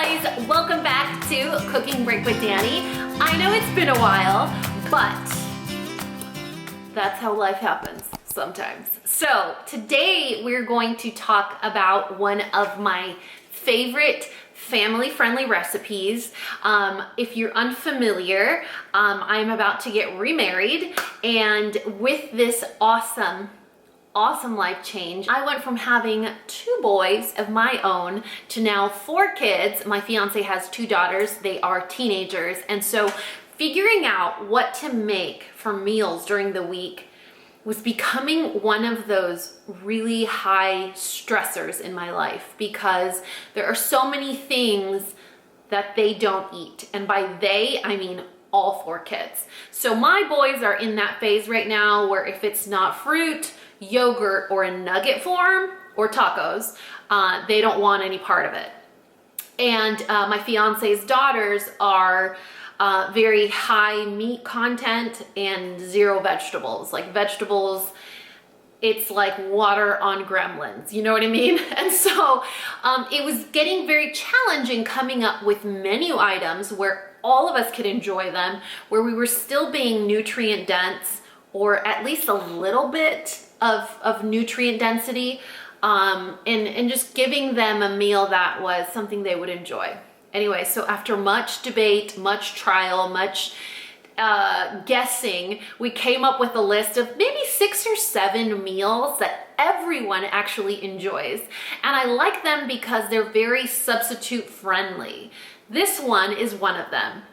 guys, welcome back to Cooking Break with Dani. I know it's been a while, but that's how life happens sometimes. So today we're going to talk about one of my favorite family-friendly recipes. If you're unfamiliar, I'm about to get remarried, and with this awesome life change, I went from having 2 boys of my own to now 4 kids. My fiance has 2 daughters. They are teenagers. And so figuring out what to make for meals during the week was becoming one of those really high stressors in my life, because there are so many things that they don't eat. And by they, I mean all 4 kids. So my boys are in that phase right now where if it's not fruit, yogurt, or in nugget form, or tacos, they don't want any part of it. And my fiance's daughters are very high meat content and 0 vegetables. Like vegetables, it's like water on gremlins, you know what I mean? And so it was getting very challenging coming up with menu items where all of us could enjoy them, where we were still being nutrient dense, or at least a little bit of nutrient density, and just giving them a meal that was something they would enjoy. Anyway, so after much debate, much trial, much guessing, we came up with a list of maybe 6 or 7 meals that everyone actually enjoys. And I like them because they're very substitute friendly. This one is one of them.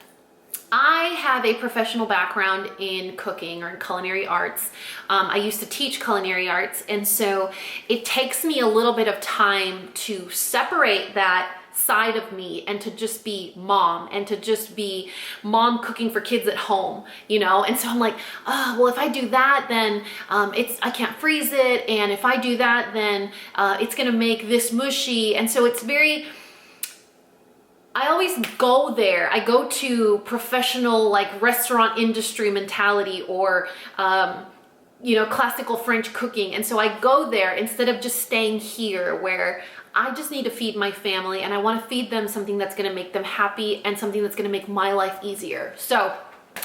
I have a professional background in cooking or in culinary arts. I used to teach culinary arts, and so it takes me a little bit of time to separate that side of me and to just be mom, and to just be mom cooking for kids at home, you know? And so I'm like, oh, well, if I do that, then I can't freeze it. And if I do that, then it's gonna make this mushy. And so it's very, I always go there. I go to professional, like restaurant industry mentality, or, you know, classical French cooking. And so I go there instead of just staying here where I just need to feed my family, and I want to feed them something that's going to make them happy and something that's going to make my life easier. So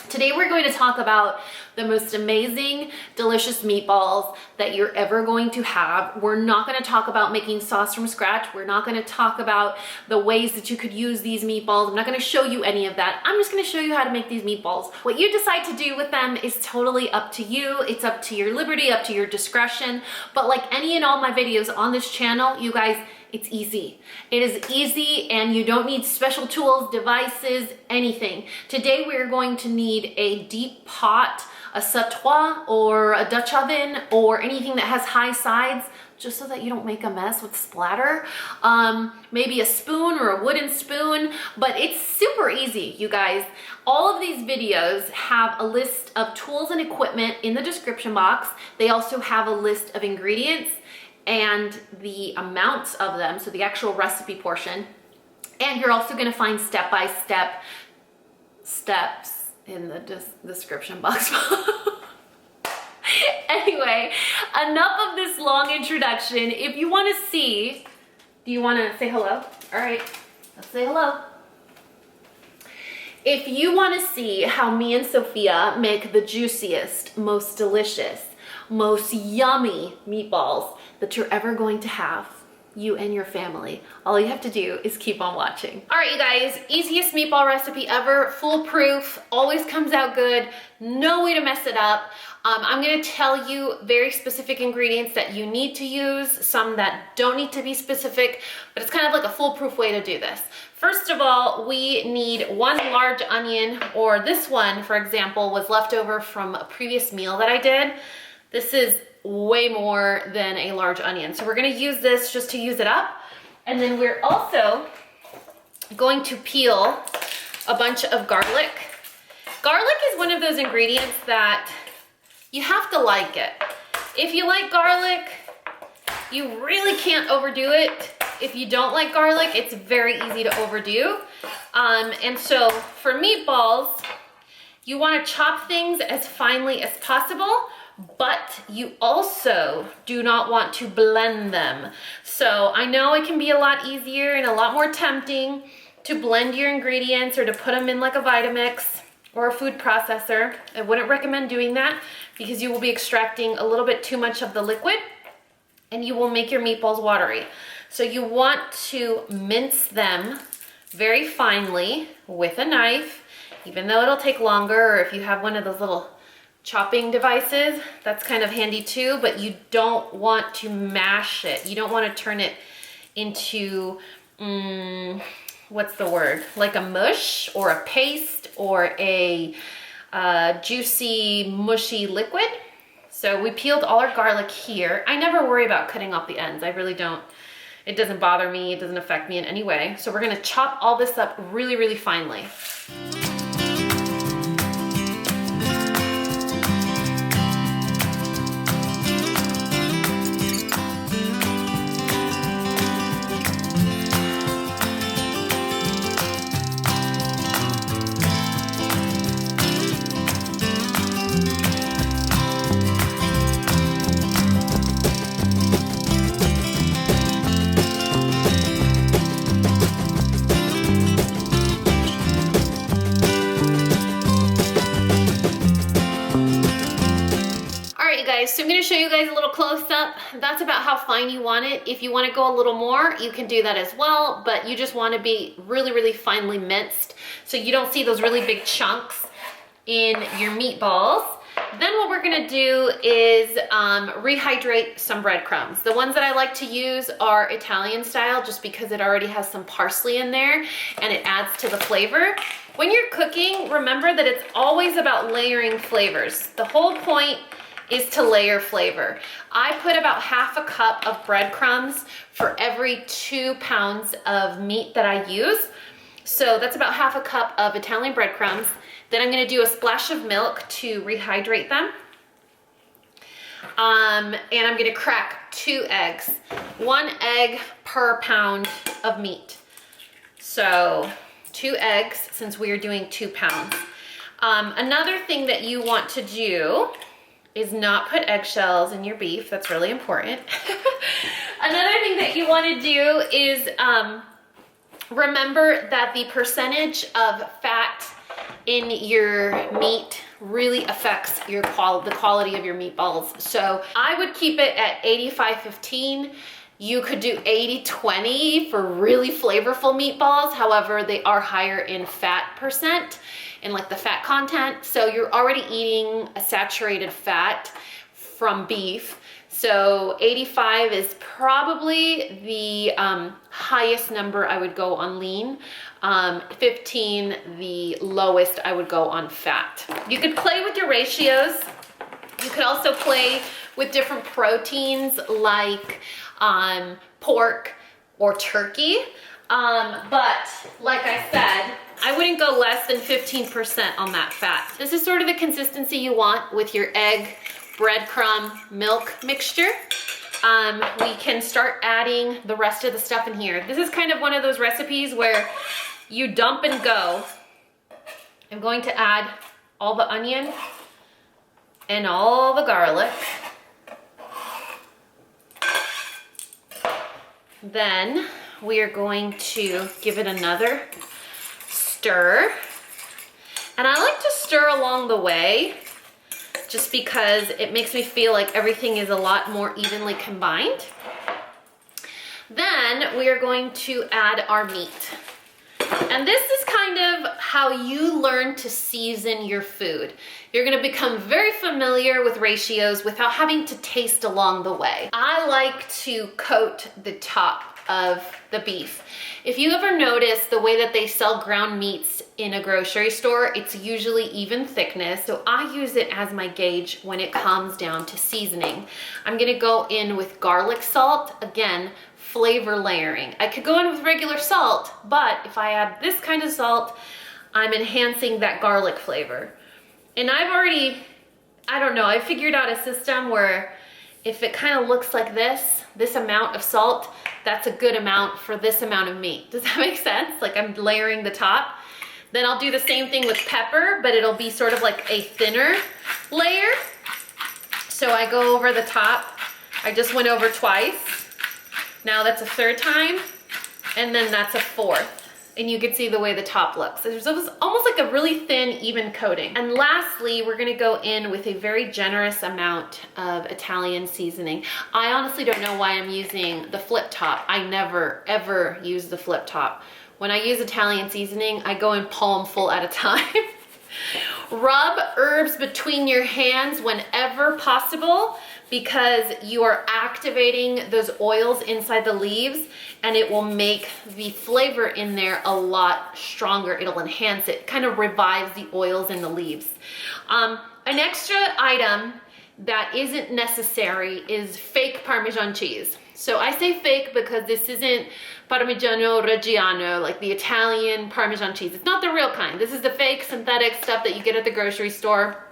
today we're going to talk about the most amazing, delicious meatballs that you're ever going to have. We're not going to talk about making sauce from scratch. We're not going to talk about the ways that you could use these meatballs. I'm not going to show you any of that. I'm just going to show you how to make these meatballs. What you decide to do with them is totally up to you. It's up to your liberty, up to your discretion. But like any and all my videos on this channel, you guys, it's easy. It is easy, and you don't need special tools, devices, anything. Today we're going to need a deep pot, a sautoir, or a Dutch oven, or anything that has high sides, just so that you don't make a mess with splatter. Maybe a spoon or a wooden spoon, but it's super easy, you guys. All of these videos have a list of tools and equipment in the description box. They also have a list of ingredients and the amounts of them, so the actual recipe portion. And you're also gonna find step-by-step steps in the description box. Anyway, enough of this long introduction. If you wanna see, do you wanna say hello? All right, let's say hello. If you wanna see how me and Sophia make the juiciest, most delicious, most yummy meatballs that you're ever going to have, you and your family, all you have to do is keep on watching. All right, you guys, easiest meatball recipe ever, foolproof, always comes out good, no way to mess it up. I'm gonna tell you very specific ingredients that you need to use, some that don't need to be specific, but it's kind of like a foolproof way to do this. First of all, we need 1 large onion, or this one, for example, was left over from a previous meal that I did. This is way more than a large onion. So we're gonna use this just to use it up. And then we're also going to peel a bunch of garlic. Garlic is one of those ingredients that you have to like it. If you like garlic, you really can't overdo it. If you don't like garlic, it's very easy to overdo. And so for meatballs, you wanna chop things as finely as possible, but you also do not want to blend them. So I know it can be a lot easier and a lot more tempting to blend your ingredients or to put them in like a Vitamix or a food processor. I wouldn't recommend doing that because you will be extracting a little bit too much of the liquid and you will make your meatballs watery. So you want to mince them very finely with a knife, even though it'll take longer, or if you have one of those little chopping devices, that's kind of handy too, but you don't want to mash it. You don't want to turn it into, what's the word? Like a mush or a paste or a juicy, mushy liquid. So we peeled all our garlic here. I never worry about cutting off the ends. I really don't. It doesn't bother me. It doesn't affect me in any way. So we're gonna chop all this up really, really finely. So I'm going to show you guys a little close up. That's about how fine you want it. If you want to go a little more, you can do that as well, but you just want to be really, really finely minced so you don't see those really big chunks in your meatballs. Then what we're going to do is rehydrate some breadcrumbs. The ones that I like to use are Italian style just because it already has some parsley in there and it adds to the flavor. When you're cooking, remember that it's always about layering flavors. The whole point is to layer flavor. I put about half a cup of breadcrumbs for every 2 pounds of meat that I use. So that's about half a cup of Italian breadcrumbs. Then I'm gonna do a splash of milk to rehydrate them. And I'm gonna crack 2 eggs. 1 egg per pound of meat. So 2 eggs since we are doing 2 pounds. Another thing that you want to do is not put eggshells in your beef. That's really important. Another thing that you want to do is remember that the percentage of fat in your meat really affects the quality of your meatballs. So I would keep it at 85-15. You could do 80-20 for really flavorful meatballs. However, they are higher in fat percent, in like the fat content. So you're already eating a saturated fat from beef. So 85 is probably the highest number I would go on lean. 15, the lowest I would go on fat. You could play with your ratios. You could also play with different proteins like pork or turkey. But like I said, I wouldn't go less than 15% on that fat. This is sort of the consistency you want with your egg, breadcrumb, milk mixture. We can start adding the rest of the stuff in here. This is kind of one of those recipes where you dump and go. I'm going to add all the onion and all the garlic. Then we are going to give it another stir. And I like to stir along the way just because it makes me feel like everything is a lot more evenly combined. Then we are going to add our meat. And this is kind of how you learn to season your food. You're gonna become very familiar with ratios without having to taste along the way. I like to coat the top of the beef. If you ever notice the way that they sell ground meats in a grocery store, it's usually even thickness. So I use it as my gauge when it comes down to seasoning. I'm gonna go in with garlic salt, again, flavor layering. I could go in with regular salt, but if I add this kind of salt, I'm enhancing that garlic flavor. And I've already, I figured out a system where if it kind of looks like this amount of salt, that's a good amount for this amount of meat. Does that make sense? Like I'm layering the top. Then I'll do the same thing with pepper, but it'll be sort of like a thinner layer. So I go over the top. I just went over twice. Now that's a third time, and then that's a fourth. and you can see the way the top looks. There's almost like a really thin, even coating. And lastly, we're gonna go in with a very generous amount of Italian seasoning. I honestly don't know why I'm using the flip top. I never, ever use the flip top. When I use Italian seasoning, I go in palmful at a time. Rub herbs between your hands whenever possible, because you are activating those oils inside the leaves, and it will make the flavor in there a lot stronger. It'll enhance it, kind of revives the oils in the leaves. An extra item that isn't necessary is fake Parmesan cheese. So I say fake because this isn't Parmigiano Reggiano, like the Italian Parmesan cheese. It's not the real kind. This is the fake synthetic stuff that you get at the grocery store.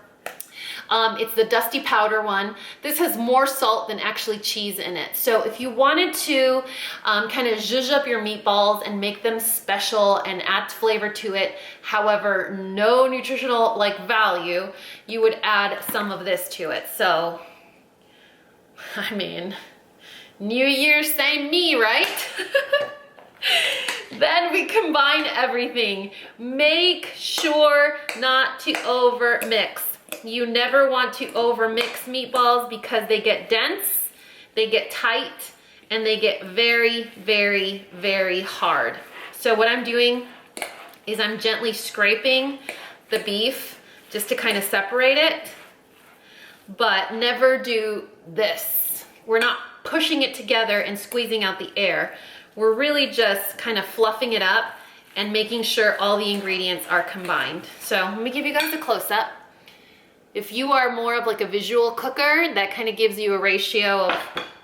It's the dusty powder one. This has more salt than actually cheese in it. So if you wanted to kind of zhuzh up your meatballs and make them special and add flavor to it, however, no nutritional value, you would add some of this to it. So, I mean, New Year, same me, right? Then we combine everything. Make sure not to over mix. You never want to over mix meatballs because they get dense, they get tight, and they get very, very, very hard. So what I'm doing is I'm gently scraping the beef just to kind of separate it, but never do this. We're not pushing it together and squeezing out the air. We're really just kind of fluffing it up and making sure all the ingredients are combined. So let me give you guys a close-up. If you are more of like a visual cooker, that kind of gives you a ratio of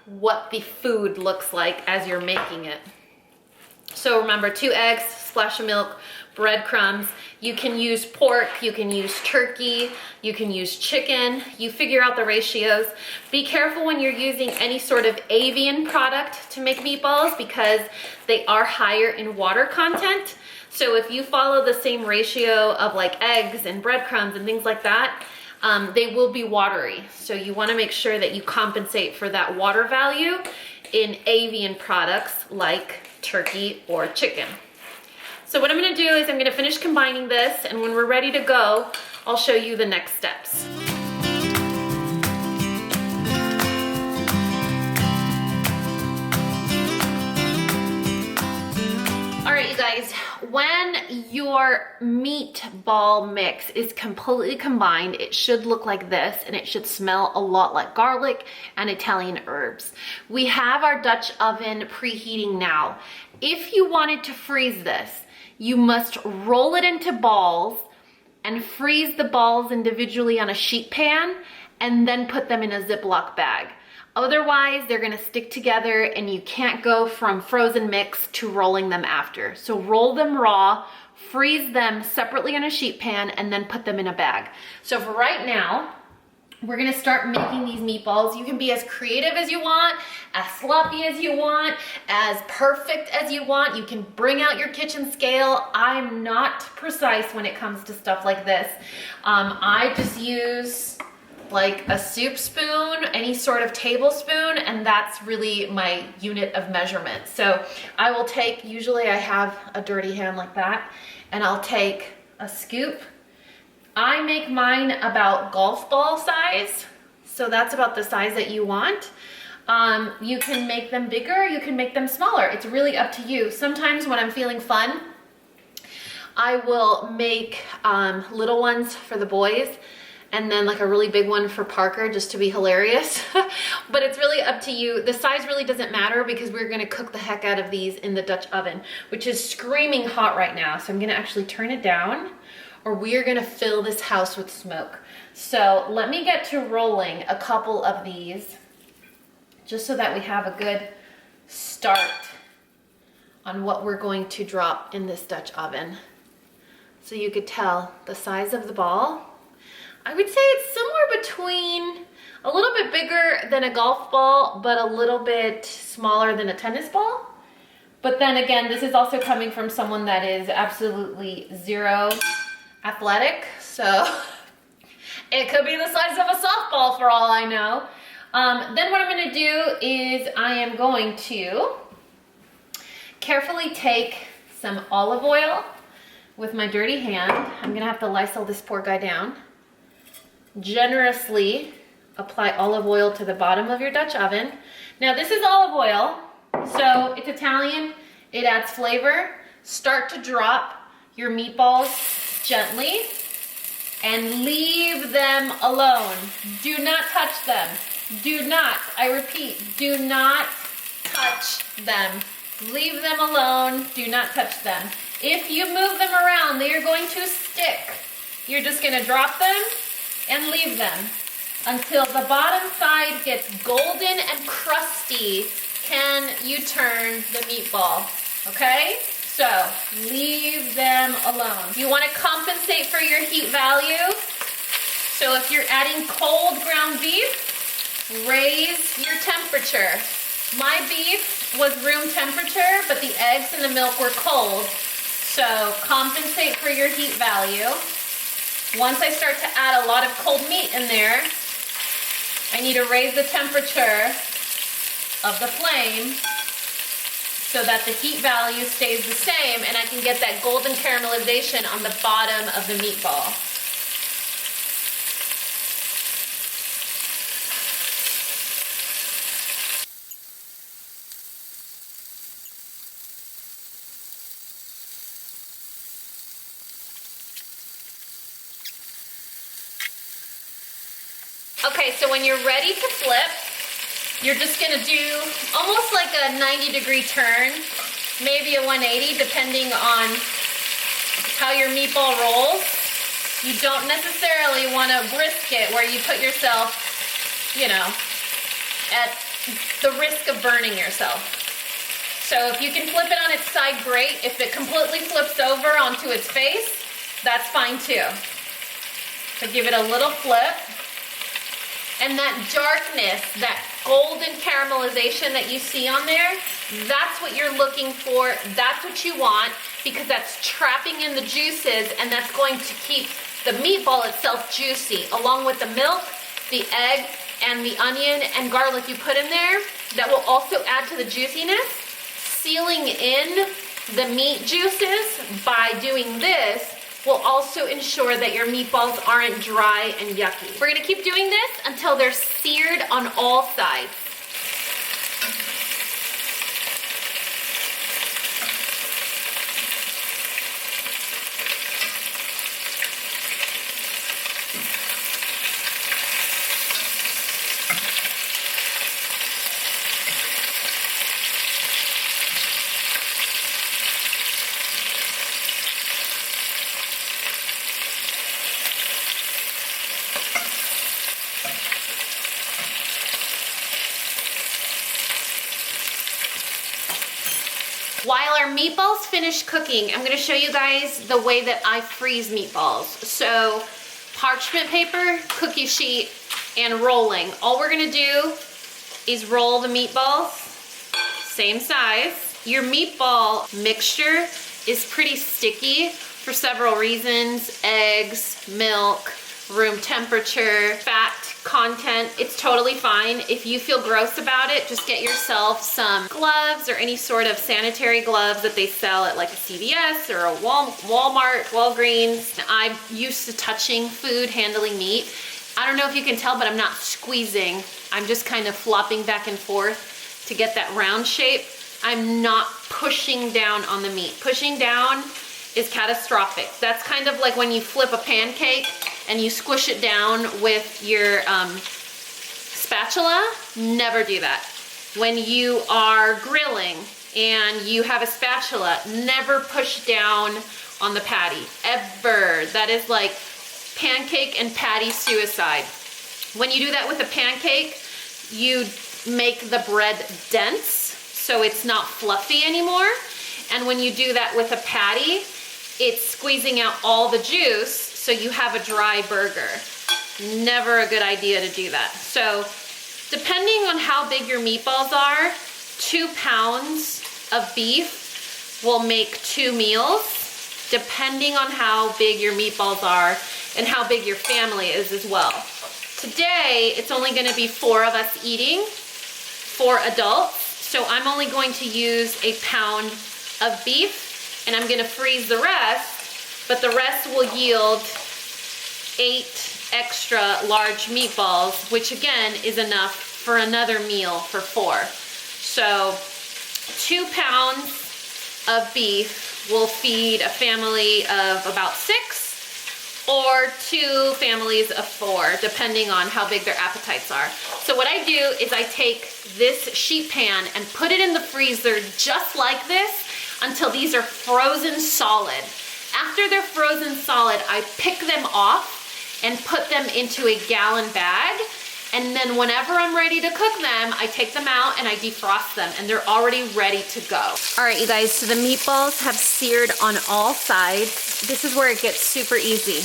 what the food looks like as you're making it. So remember, 2 eggs, splash of milk, breadcrumbs. You can use pork, you can use turkey, you can use chicken. You figure out the ratios. Be careful when you're using any sort of avian product to make meatballs because they are higher in water content. So if you follow the same ratio of like eggs and breadcrumbs and things like that, they will be watery. So you want to make sure that you compensate for that water value in avian products like turkey or chicken. So what I'm going to do is I'm going to finish combining this, and when we're ready to go, I'll show you the next steps. All right, you guys, when your meatball mix is completely combined, it should look like this, and it should smell a lot like garlic and Italian herbs. We have our Dutch oven preheating now. If you wanted to freeze this, you must roll it into balls and freeze the balls individually on a sheet pan and then put them in a Ziploc bag. Otherwise, they're gonna stick together and you can't go from frozen mix to rolling them after. So roll them raw, freeze them separately in a sheet pan, and then put them in a bag. So for right now, we're gonna start making these meatballs. You can be as creative as you want, as sloppy as you want, as perfect as you want. You can bring out your kitchen scale. I'm not precise when it comes to stuff like this. I just use like a soup spoon, any sort of tablespoon, and that's really my unit of measurement. So I will take, usually I have a dirty hand like that, and I'll take a scoop. I make mine about golf ball size, so that's about the size that you want. You can make them bigger, you can make them smaller. It's really up to you. Sometimes when I'm feeling fun, I will make little ones for the boys, and then like a really big one for Parker just to be hilarious. But it's really up to you. The size really doesn't matter because we're gonna cook the heck out of these in the Dutch oven, which is screaming hot right now. So I'm gonna actually turn it down, or we are gonna fill this house with smoke. So let me get to rolling a couple of these just so that we have a good start on what we're going to drop in this Dutch oven. So you could tell the size of the ball. I would say it's somewhere between a little bit bigger than a golf ball, but a little bit smaller than a tennis ball. But then again, this is also coming from someone that is absolutely zero athletic, so it could be the size of a softball for all I know. Then what I'm gonna do is I am going to carefully take some olive oil with my dirty hand. I'm gonna have to Lysol this poor guy down. Generously apply olive oil to the bottom of your Dutch oven. Now this is olive oil, so it's Italian, it adds flavor. Start to drop your meatballs gently and leave them alone. Do not touch them. Do not, I repeat, do not touch them. Leave them alone, do not touch them. If you move them around, they are going to stick. You're just gonna drop them and leave them until the bottom side gets golden and crusty. Can you turn the meatball, okay? So, leave them alone. You wanna compensate for your heat value. So if you're adding cold ground beef, raise your temperature. My beef was room temperature, but the eggs and the milk were cold. So compensate for your heat value. Once I start to add a lot of cold meat in there, I need to raise the temperature of the flame so that the heat value stays the same and I can get that golden caramelization on the bottom of the meatball. Okay, so when you're ready to flip, you're just gonna do almost like a 90-degree turn, maybe a 180, depending on how your meatball rolls. You don't necessarily wanna brisket where you put yourself, you know, at the risk of burning yourself. So if you can flip it on its side, great. If it completely flips over onto its face, that's fine too. So give it a little flip. And that darkness, that golden caramelization that you see on there, that's what you're looking for. That's what you want, because that's trapping in the juices and that's going to keep the meatball itself juicy, along with the milk, the egg, and the onion and garlic you put in there. That will also add to the juiciness. Sealing in the meat juices by doing this will also ensure that your meatballs aren't dry and yucky. We're gonna keep doing this until they're seared on all sides. While our meatballs finish cooking, I'm gonna show you guys the way that I freeze meatballs. So, parchment paper, cookie sheet, and rolling. All we're gonna do is roll the meatballs, same size. Your meatball mixture is pretty sticky for several reasons: eggs, milk, room temperature, fat content. It's totally fine. If you feel gross about it, just get yourself some gloves or any sort of sanitary gloves that they sell at like a CVS or a Walmart, Walgreens. I'm used to touching food, handling meat. I don't know if you can tell, but I'm not squeezing. I'm just kind of flopping back and forth to get that round shape. I'm not pushing down on the meat. Pushing down is catastrophic. That's kind of like when you flip a pancake and you squish it down with your spatula. Never do that. When you are grilling and you have a spatula, never push down on the patty, ever. That is like pancake and patty suicide. When you do that with a pancake, you make the bread dense, so it's not fluffy anymore. And when you do that with a patty, it's squeezing out all the juice, so you have a dry burger. Never a good idea to do that. So depending on how big your meatballs are, 2 pounds of beef will make 2 meals, depending on how big your meatballs are and how big your family is as well. Today, it's only gonna be 4 of us eating, 4 adults, so I'm only going to use 1 pound of beef and I'm gonna freeze the rest, but the rest will yield 8 extra large meatballs, which again is enough for another meal for 4. So 2 pounds of beef will feed a family of about 6 or 2 families of 4, depending on how big their appetites are. So what I do is I take this sheet pan and put it in the freezer just like this until these are frozen solid. After they're frozen solid, I pick them off and put them into a gallon bag. And then whenever I'm ready to cook them, I take them out and I defrost them, and they're already ready to go. All right, you guys, so the meatballs have seared on all sides. This is where it gets super easy.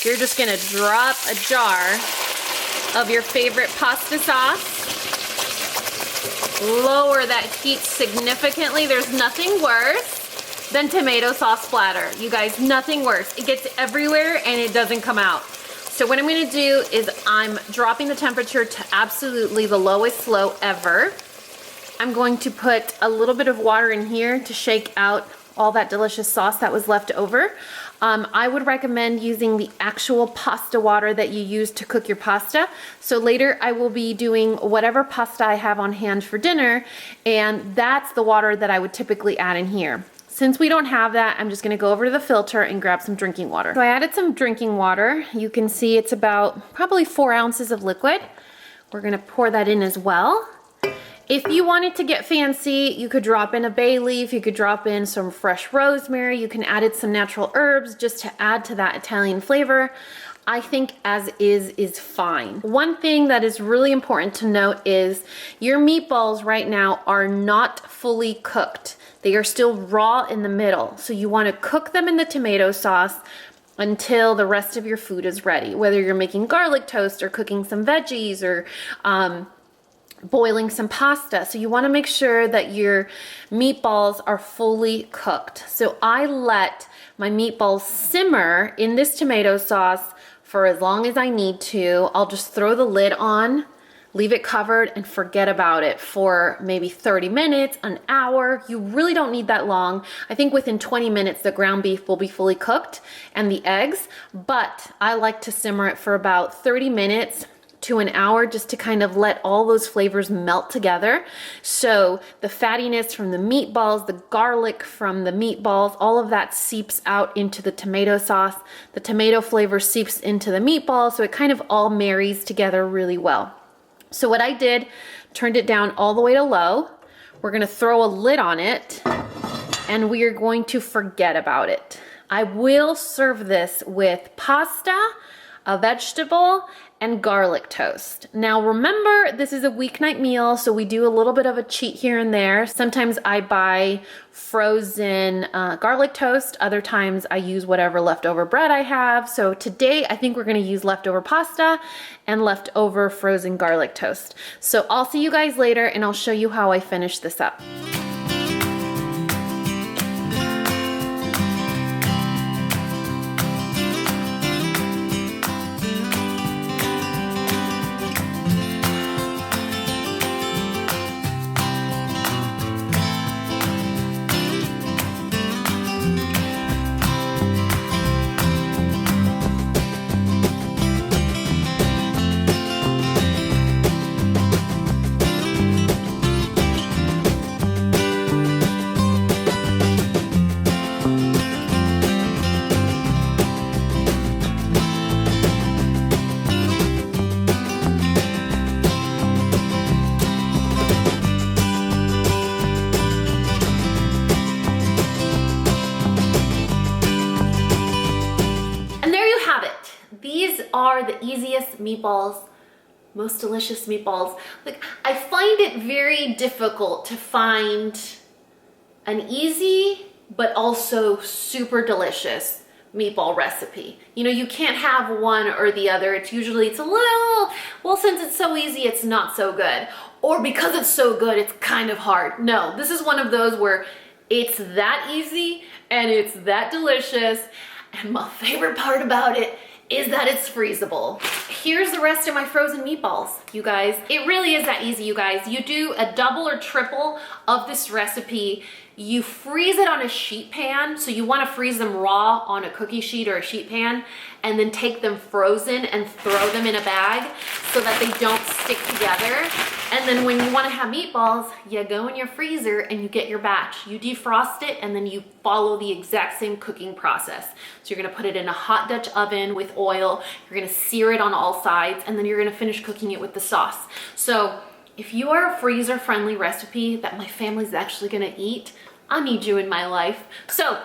You're just gonna drop a jar of your favorite pasta sauce. Lower that heat significantly. There's nothing worse than tomato sauce splatter. You guys, nothing worse. It gets everywhere and it doesn't come out. So what I'm gonna do is I'm dropping the temperature to absolutely the lowest low ever. I'm going to put a little bit of water in here to shake out all that delicious sauce that was left over. I would recommend using the actual pasta water that you use to cook your pasta. So later I will be doing whatever pasta I have on hand for dinner, and that's the water that I would typically add in here. Since we don't have that, I'm just gonna go over to the filter and grab some drinking water. So I added some drinking water. You can see it's about probably 4 ounces of liquid. We're gonna pour that in as well. If you wanted to get fancy, you could drop in a bay leaf, you could drop in some fresh rosemary, you can add in some natural herbs just to add to that Italian flavor. I think as is fine. One thing that is really important to note is your meatballs right now are not fully cooked. They are still raw in the middle. So you want to cook them in the tomato sauce until the rest of your food is ready. Whether you're making garlic toast or cooking some veggies or boiling some pasta. So you want to make sure that your meatballs are fully cooked. So I let my meatballs simmer in this tomato sauce for as long as I need to. I'll just throw the lid on, leave it covered, and forget about it for maybe 30 minutes, an hour. You really don't need that long. I think within 20 minutes, the ground beef will be fully cooked and the eggs, but I like to simmer it for about 30 minutes to an hour just to kind of let all those flavors melt together. So the fattiness from the meatballs, the garlic from the meatballs, all of that seeps out into the tomato sauce. The tomato flavor seeps into the meatballs, so it kind of all marries together really well. So what I did, turned it down all the way to low. We're gonna throw a lid on it and we are going to forget about it. I will serve this with pasta, a vegetable, and garlic toast. Now remember, this is a weeknight meal, so we do a little bit of a cheat here and there. Sometimes I buy frozen garlic toast. Other times I use whatever leftover bread I have. So today I think we're gonna use leftover pasta and leftover frozen garlic toast. So I'll see you guys later and I'll show you how I finish this up. Are the easiest meatballs, most delicious meatballs. Like, I find it very difficult to find an easy but also super delicious meatball recipe. You know, you can't have one or the other. It's a little, well, since it's so easy, it's not so good. Or because it's so good, it's kind of hard. No, this is one of those where it's that easy and it's that delicious. And my favorite part about it is that it's freezable. Here's the rest of my frozen meatballs, you guys. It really is that easy, you guys. You do a double or triple of this recipe You freeze it on a sheet pan. So you want to freeze them raw on a cookie sheet or a sheet pan, and then take them frozen and throw them in a bag so that they don't stick together. And then when you want to have meatballs, you go in your freezer and you get your batch. You defrost it and then you follow the exact same cooking process. So you're going to put it in a hot Dutch oven with oil. You're going to sear it on all sides, and then you're going to finish cooking it with the sauce. So if you are a freezer friendly recipe that my family's actually going to eat, I need you in my life. So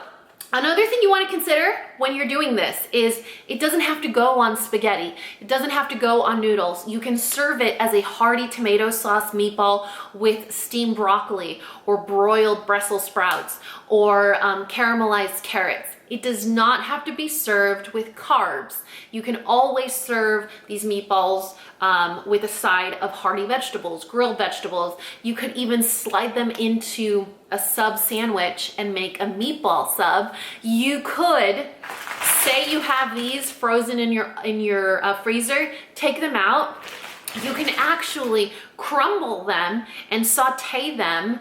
another thing you want to consider when you're doing this is it doesn't have to go on spaghetti. It doesn't have to go on noodles. You can serve it as a hearty tomato sauce meatball with steamed broccoli or broiled Brussels sprouts or caramelized carrots. It does not have to be served with carbs. You can always serve these meatballs with a side of hearty vegetables, grilled vegetables. You could even slide them into a sub sandwich and make a meatball sub. You could say you have these frozen in your freezer, take them out. You can actually crumble them and saute them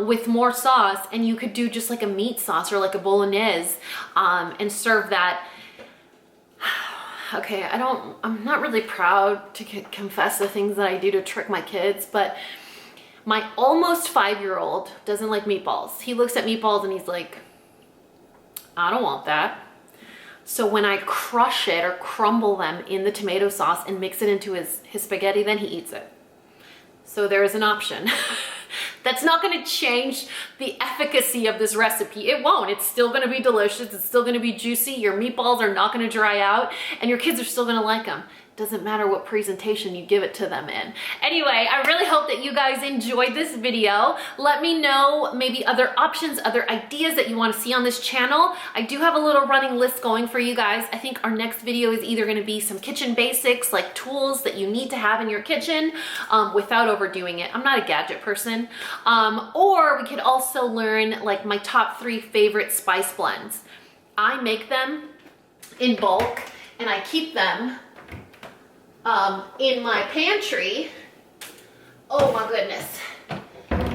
with more sauce, and you could do just like a meat sauce or like a bolognese and serve that. Okay, I'm not really proud to confess the things that I do to trick my kids, but my almost 5-year-old doesn't like meatballs. He looks at meatballs and he's like, I don't want that. So when I crush it or crumble them in the tomato sauce and mix it into his spaghetti, then he eats it. So there is an option. That's not going to change the efficacy of this recipe. It won't. It's still going to be delicious. It's still going to be juicy. Your meatballs are not going to dry out, and your kids are still going to like them. Doesn't matter what presentation you give it to them in. Anyway, I really hope that you guys enjoyed this video. Let me know maybe other options, other ideas that you want to see on this channel. I do have a little running list going for you guys. I think our next video is either going to be some kitchen basics, like tools that you need to have in your kitchen without overdoing it. I'm not a gadget person. Or we could also learn like my top 3 favorite spice blends. I make them in bulk and I keep them in my pantry. Oh my goodness.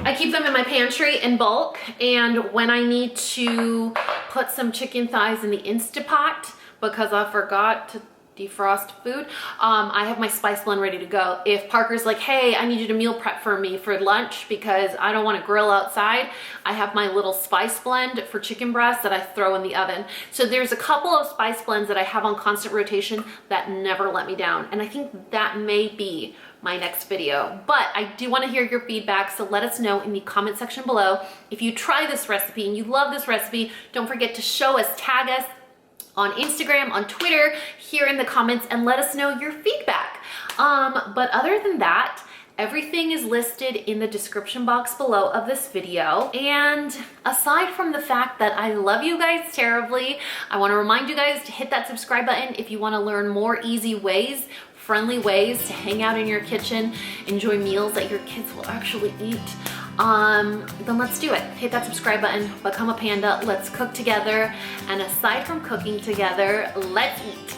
I keep them in my pantry in bulk, and when I need to put some chicken thighs in the Instapot because I forgot to defrost food, I have my spice blend ready to go. If Parker's like, hey, I need you to meal prep for me for lunch because I don't want to grill outside, I have my little spice blend for chicken breast that I throw in the oven. So there's a couple of spice blends that I have on constant rotation that never let me down, and I think that may be my next video. But I do want to hear your feedback, so let us know in the comment section below. If you try this recipe and you love this recipe, don't forget to show us, tag us on Instagram, on Twitter, here in the comments, and let us know your feedback. But other than that, everything is listed in the description box below of this video. And aside from the fact that I love you guys terribly, I want to remind you guys to hit that subscribe button if you want to learn more easy ways, friendly ways to hang out in your kitchen, enjoy meals that your kids will actually eat. Then let's do it. Hit that subscribe button, become a panda, let's cook together, and aside from cooking together, let's eat.